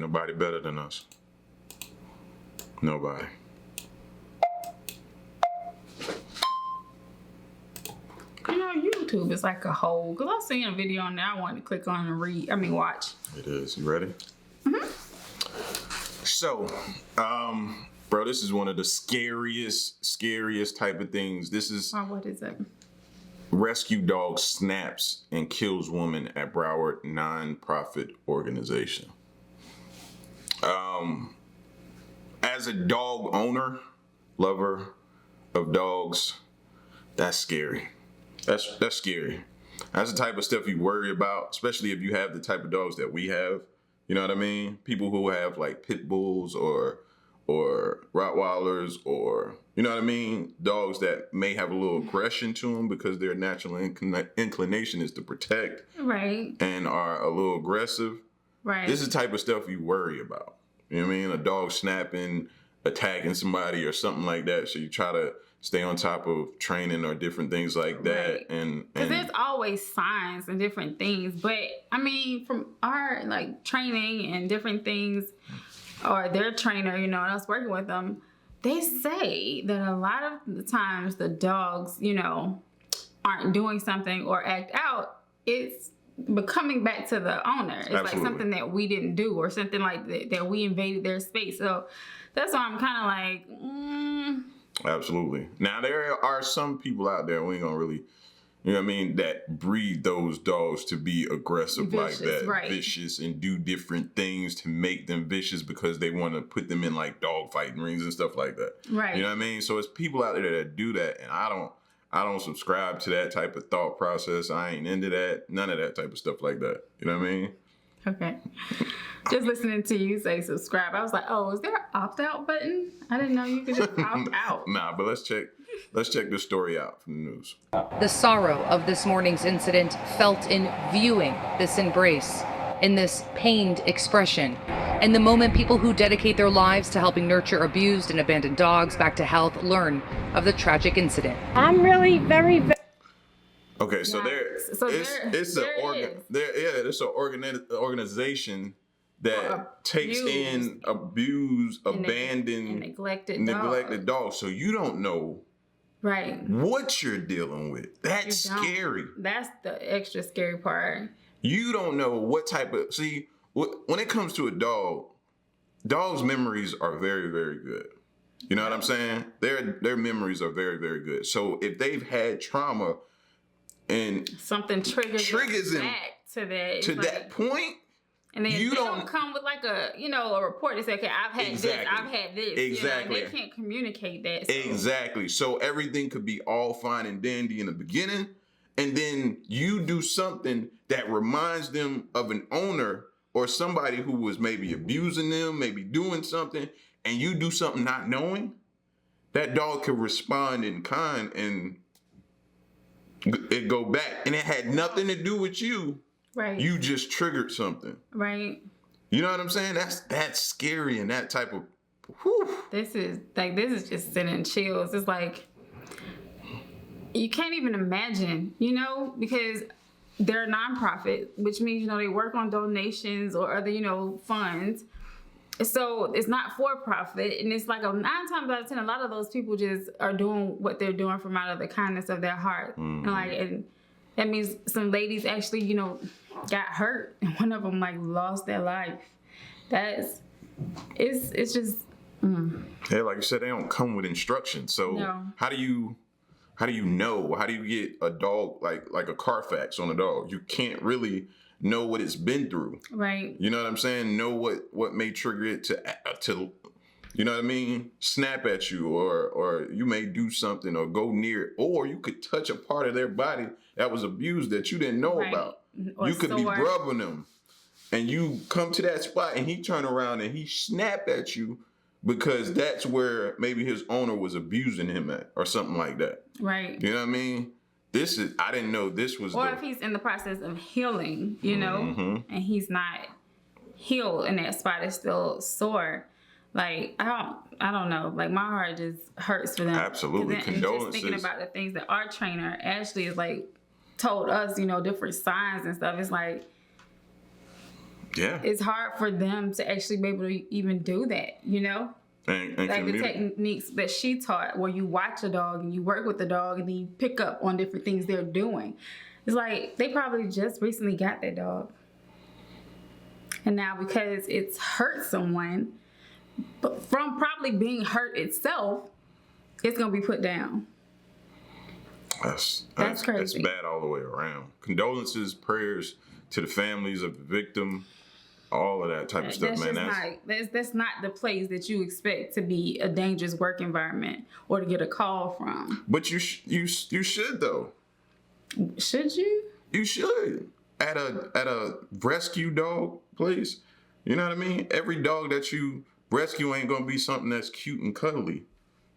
nobody better than us. Nobody. You know, YouTube is like a whole, because I seen a video on there I wanted to click on and watch. It is. You ready? So, bro, this is one of the scariest type of things. This is What is it? rescue dog snaps and kills woman at Broward non-profit organization. As a dog owner, lover of dogs, that's scary. That's scary. That's the type of stuff you worry about, especially if you have the type of dogs that we have. You know what I mean? People who have like pit bulls or Rottweilers, or, you know what I mean? Dogs that may have a little aggression to them because their natural inclination is to protect. Right. And are a little aggressive. Right. This is the type of stuff you worry about. You know what I mean? A dog snapping, attacking somebody or something like that. So you try to stay on top of training or different things like that. Right. And there's always signs and different things. But I mean, from our like training and different things, or their trainer, you know, and us working with them, they say that a lot of the times the dogs, you know, aren't doing something or act out. It's coming back to the owner. It's Absolutely. like something that we didn't do or something like that we invaded their space. So that's why I'm kind of like, Absolutely. Now, there are some people out there, we ain't gonna really, you know what I mean, that breed those dogs to be aggressive Vicious, like that. right. Vicious, and do different things to make them vicious because they want to put them in like dog fighting rings and stuff like that. Right. You know what I mean? So it's people out there that do that, and I don't subscribe to that type of thought process. I ain't into that. None of that type of stuff like that. You know what I mean? okay. Just listening to you say subscribe, I was like, oh, is there an opt-out button? I didn't know you could just opt out. Nah, but let's check this story out from the news. The sorrow of this morning's incident felt in viewing this embrace, in this pained expression, and the moment people who dedicate their lives to helping nurture abused and abandoned dogs back to health learn of the tragic incident. I'm really very Okay, so Nice. So it's an organization that takes in abused, abandoned, and neglected dogs. So you don't know Right. what you're dealing with. That's You don't. scary. That's the extra scary part. You don't know what type of, when it comes to a dog, dogs' memories are very, very good. You know what I'm saying? Their memories are very, very good. So if they've had trauma and Something triggers them back to that. to that point, and then you they don't come with like a report that say, okay, I've had Exactly. this, I've had this. Exactly. You know, they can't communicate that. So. Exactly. So everything could be all fine and dandy in the beginning, and then you do something that reminds them of an owner or somebody who was maybe abusing them, maybe doing something, and you do something not knowing, that dog could respond in kind and it go back. And it had nothing to do with you. Right. You just triggered something. Right. You know what I'm saying? That's scary, and that type of whew. This is just sending chills. It's like you can't even imagine, you know, because they're a nonprofit, which means, you know, they work on donations or other, you know, funds. So it's not for profit, and it's like 9 times out of 10, a lot of those people just are doing what they're doing from out of the kindness of their heart, and that means some ladies actually, you know, got hurt, and one of them like lost their life. It's just. Yeah, like you said, they don't come with instructions. So No. how do you know? How do you get a dog like a Carfax on a dog? You can't really know what it's been through. Right. You know what I'm saying? Know what may trigger it to you know what I mean? Snap at you, or you may do something or go near it, or you could touch a part of their body that was abused that you didn't know Right. about. Or You could be sore. rubbing them, and you come to that spot, and he turn around and he snap at you because that's where maybe his owner was abusing him at, or something like that. Right. You know what I mean? I didn't know this was. Or if he's in the process of healing, you know, and he's not healed and that spot is still sore. Like, I don't know. Like, my heart just hurts for them. Absolutely. And Condolences. just thinking about the things that our trainer, Ashley, is like, told us, you know, different signs and stuff. It's like, Yeah. it's hard for them to actually be able to even do that, you know? And Like the techniques that she taught, where you watch a dog and you work with the dog and then you pick up on different things they're doing. It's like they probably just recently got that dog. And now because it's hurt someone, but from probably being hurt itself, it's going to be put down. That's crazy. That's bad all the way around. Condolences, prayers to the families of the victim, all of that type of stuff, man. That's not the place that you expect to be a dangerous work environment or to get a call from. But you should though. Should you? You should at a rescue dog place. You know what I mean? Every dog that you rescue ain't gonna be something that's cute and cuddly.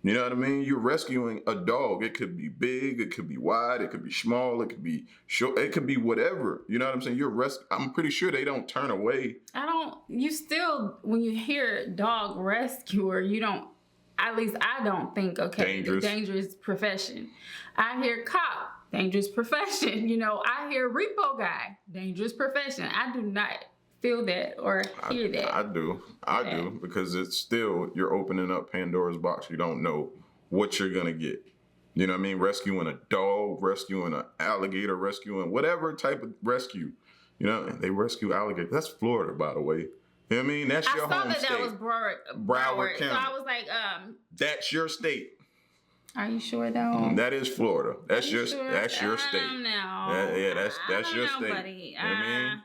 You know what I mean? You're rescuing a dog. It could be big, it could be wide, it could be small, it could be short, it could be whatever. You know what I'm saying? I'm pretty sure they don't turn away. When you hear dog rescuer, you don't, at least I don't think, okay, dangerous profession. I hear cop, dangerous profession. You know, I hear repo guy, dangerous profession. I do not feel that or hear that. I do, because it's still, you're opening up Pandora's box. You don't know what you're gonna get. You know what I mean? Rescuing a dog, rescuing an alligator, rescuing whatever type of rescue. You know, they rescue alligators. That's Florida, by the way. You know what I mean? That's your home state. I saw that was Broward County. So I was like, that's your state. Are you sure though? That is Florida. That's your state. I don't know. That's your state. Buddy. You know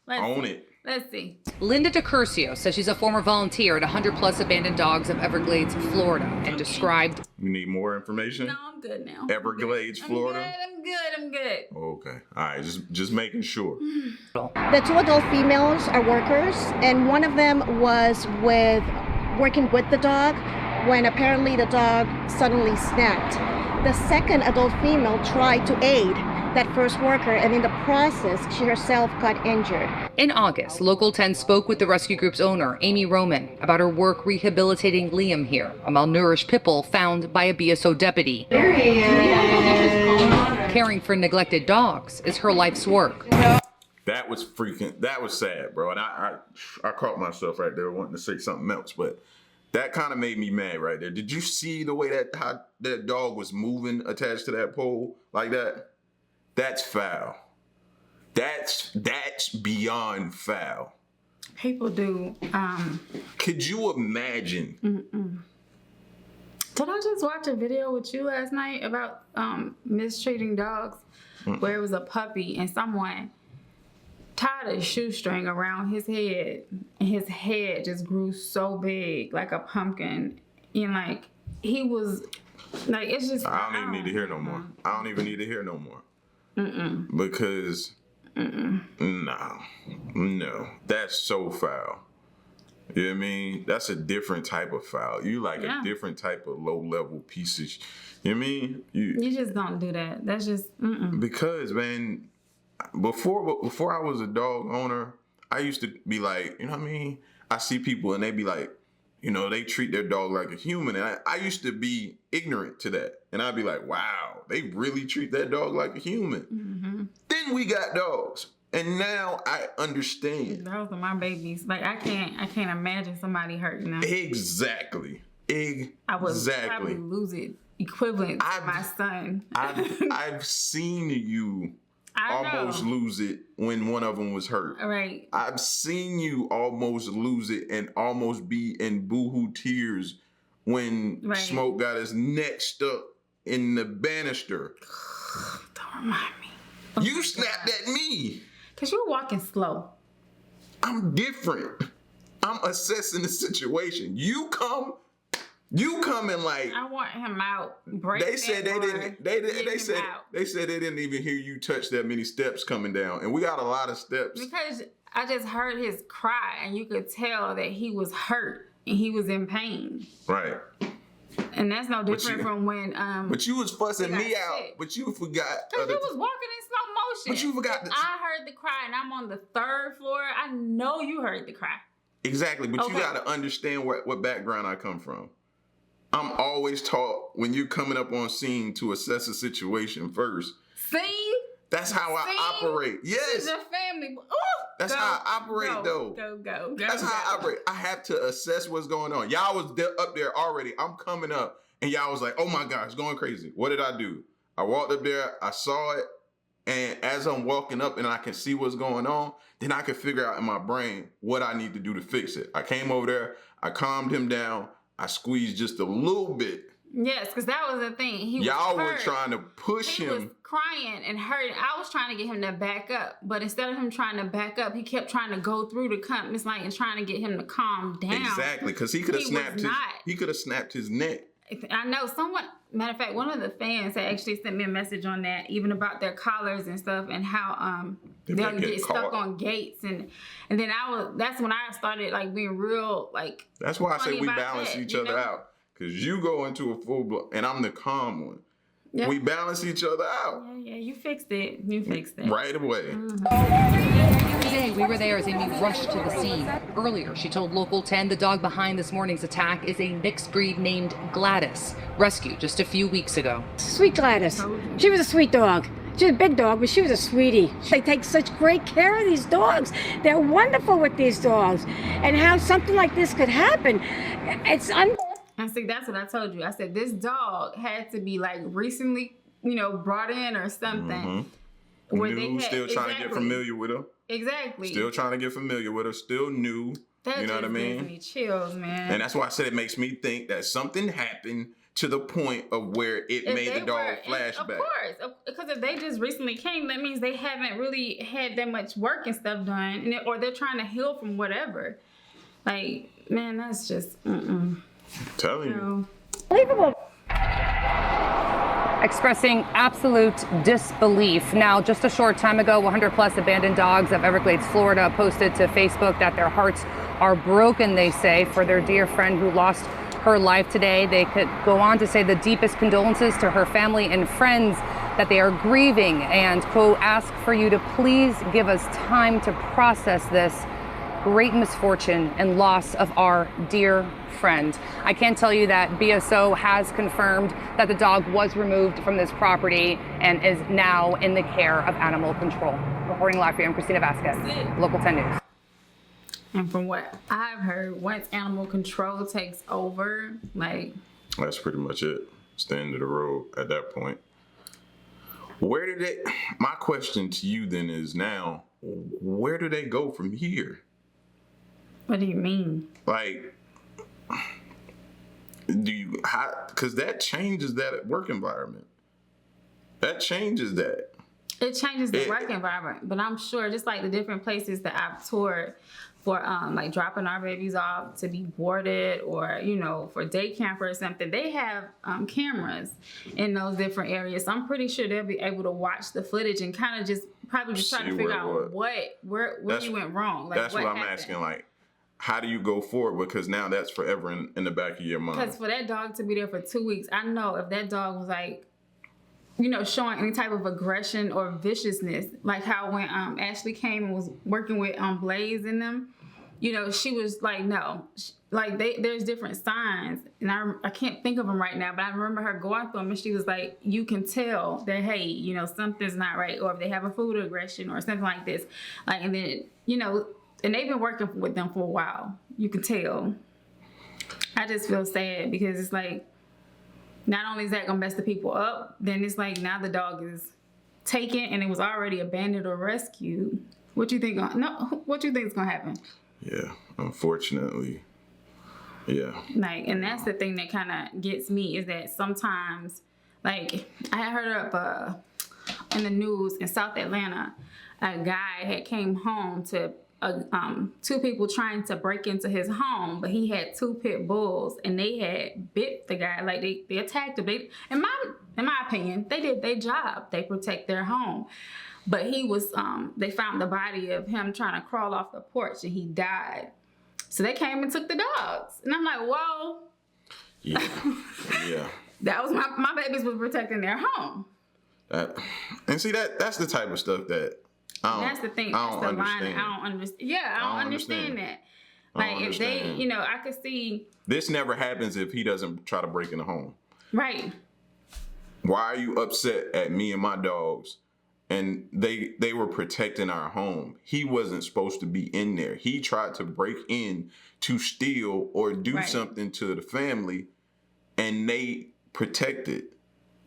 what I mean? Own it. Let's see. Linda DeCurcio says she's a former volunteer at 100 plus abandoned dogs of Everglades, Florida, and described. You need more information? No, I'm good now. Everglades, Florida? I'm good. Okay. All right. Just making sure. The 2 adult females are workers, and one of them was working with the dog when apparently the dog suddenly snapped. The second adult female tried to aid that first worker, and in the process, she herself got injured. In August, Local 10 spoke with the rescue group's owner, Amy Roman, about her work rehabilitating Liam here, a malnourished pit bull found by a BSO deputy. Caring for neglected dogs is her life's work. That was sad, bro. And I caught myself right there wanting to say something else, but that kind of made me mad right there. Did you see the way how that dog was moving attached to that pole like that? That's foul. That's beyond foul. People do. Could you imagine? Did I just watch a video with you last night about mistreating dogs, where it was a puppy and someone tied a shoestring around his head, and his head just grew so big, like a pumpkin, and like he was like, it's just. I don't even need to hear no more. I don't even need to hear no more. Because no, that's so foul. You know what I mean? That's a different type of foul. You like a different type of low level pieces. You know what I mean? You just don't do that. That's just because, man, before I was a dog owner, I used to be like, you know what I mean? I see people and they be like, you know, they treat their dog like a human. And I used to be ignorant to that. And I'd be like, wow, they really treat that dog like a human. Then we got dogs. And now I understand. Those are my babies. Like, I can't imagine somebody hurting them. Exactly. I would probably lose it equivalent to my son. I've seen you almost lose it when one of them was hurt. Right. I've seen you almost lose it and almost be in boohoo tears when Smoke got his neck stuck in the banister. Don't remind me. You snapped at me. Because you were walking slow. I'm different. I'm assessing the situation. You come and like. I want him out. They said they didn't. They said they didn't even hear you touch that many steps coming down, and we got a lot of steps. Because I just heard his cry, and you could tell that he was hurt and he was in pain. Right. And that's no different from when. But you was fussing me out. But you forgot. Because you was walking in slow motion. But you forgot. I heard the cry, and I'm on the 3rd floor. I know you heard the cry. Exactly, but you got to understand what background I come from. I'm always taught when you're coming up on scene to assess a situation first. Scene? That's how I operate. Yes. This is your family. Ooh. That's how I operate, though. Go. That's how I operate. I have to assess what's going on. Y'all was up there already. I'm coming up, and y'all was like, "Oh my gosh, going crazy." What did I do? I walked up there. I saw it, and as I'm walking up, and I can see what's going on, then I can figure out in my brain what I need to do to fix it. I came over there. I calmed him down. I squeezed just a little bit. Yes, because that was the thing. Y'all were trying to push him. He was crying and hurting. I was trying to get him to back up, but instead of him trying to back up, he kept trying to go through the compass light and trying to get him to calm down. Exactly, because he could have snapped his neck. I know someone. Matter of fact, one of the fans had actually sent me a message on that, even about their collars and stuff, and how they'll get stuck on gates, and then that's when I started like being real like. That's why I say we balance each other out. Because you go into a full blown, and I'm the calm one. Yep. We balance each other out. Yeah, you fixed it. Right away. Mm-hmm. Today, we were there as Amy rushed to the scene. Earlier, she told Local 10 the dog behind this morning's attack is a mixed breed named Gladys, rescued just a few weeks ago. Sweet Gladys. She was a sweet dog. She was a big dog, but she was a sweetie. They take such great care of these dogs. They're wonderful with these dogs. And how something like this could happen, it's And see, that's what I told you. I said this dog had to be like recently, brought in or something. Mm-hmm. New, still trying to get familiar with her. Exactly. Still trying to get familiar with her. Still new. That you know what I mean? Gives me chills, man. And that's why I said it makes me think that something happened to the point of where it made the dog flashback. Of course, because if they just recently came, that means they haven't really had that much work and stuff done, or they're trying to heal from whatever. Like, man, that's just. Telling you. unbelievable. Expressing absolute disbelief. Now, just a short time ago, 100 plus abandoned dogs of Everglades, Florida posted to Facebook that their hearts are broken, they say, for their dear friend who lost her life today. They could go on to say the deepest condolences to her family and friends, that they are grieving, and quote, ask for you to please give us time to process this great misfortune and loss of our dear friend. I can tell you that BSO has confirmed that the dog was removed from this property and is now in the care of animal control. Reporting live for you, I'm Christina Vasquez, Local 10 News. And from what I've heard, once animal control takes over, that's pretty much it. It's the end of the road at that point. My question to you then is now, where do they go from here? What do you mean? Because that changes that work environment. That changes that. It changes the work environment, but I'm sure just like the different places that I've toured for like dropping our babies off to be boarded, or for day camper or something, they have cameras in those different areas. So I'm pretty sure they'll be able to watch the footage and kind of probably try to figure out where you went wrong. That's what I'm asking. How do you go forward? Because now that's forever in the back of your mind. Because for that dog to be there for 2 weeks, I know if that dog was showing any type of aggression or viciousness, like how when Ashley came and was working with Blaze and them, she was like, no, there's different signs, and I can't think of them right now, but I remember her going through them, and she was like, you can tell that, hey, something's not right, or if they have a food aggression or something like this, and then and they've been working with them for a while. You can tell. I just feel sad because it's like, not only is that gonna mess the people up, then it's like now the dog is taken and it was already abandoned or rescued. What you think is gonna happen? Yeah, unfortunately. Yeah. And that's the thing that kind of gets me, is that sometimes, I heard up in the news in South Atlanta, a guy had came home to 2 people trying to break into his home, but he had 2 pit bulls and they had bit the guy. They attacked him. In my opinion, they did their job. They protect their home. But he was, they found the body of him trying to crawl off the porch and he died. So they came and took the dogs. And I'm like, whoa. Yeah. Yeah. That was my babies was protecting their home. And see, that's the type of stuff that that's the thing. That's the line. I don't understand. Yeah, I don't understand that. If they, I could see. This never happens if he doesn't try to break in the home. Right. Why are you upset at me and my dogs and they were protecting our home. He wasn't supposed to be in there. He tried to break in to steal or do something to the family, and they protected.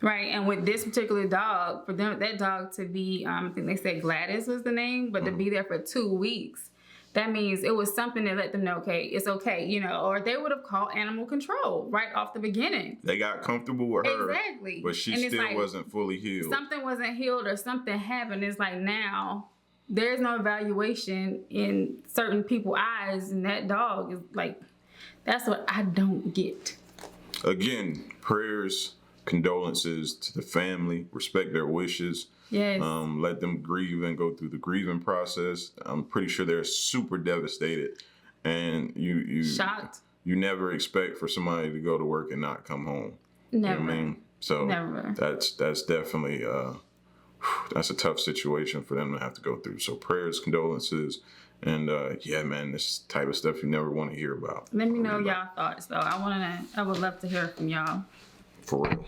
Right, and with this particular dog, for them, that dog to be, I think they said Gladys was the name, but to be there for 2 weeks, that means it was something that let them know, okay, it's okay, you know, or they would have called animal control right off the beginning. They got comfortable with her, exactly, but she and still wasn't fully healed. Something wasn't healed or something happened. It's like now there's no evaluation in certain people's eyes, and that dog is like, that's what I don't get. Again, prayers, condolences to the family, respect their wishes. Yes. Let them grieve and go through the grieving process. I'm pretty sure they're super devastated, and you shocked. You never expect for somebody to go to work and not come home. Never. You know what I mean? So never. That's definitely that's a tough situation for them to have to go through. So prayers, condolences, and yeah, man, this type of stuff you never want to hear about. Let me know y'all thoughts though. I would love to hear from y'all. For real.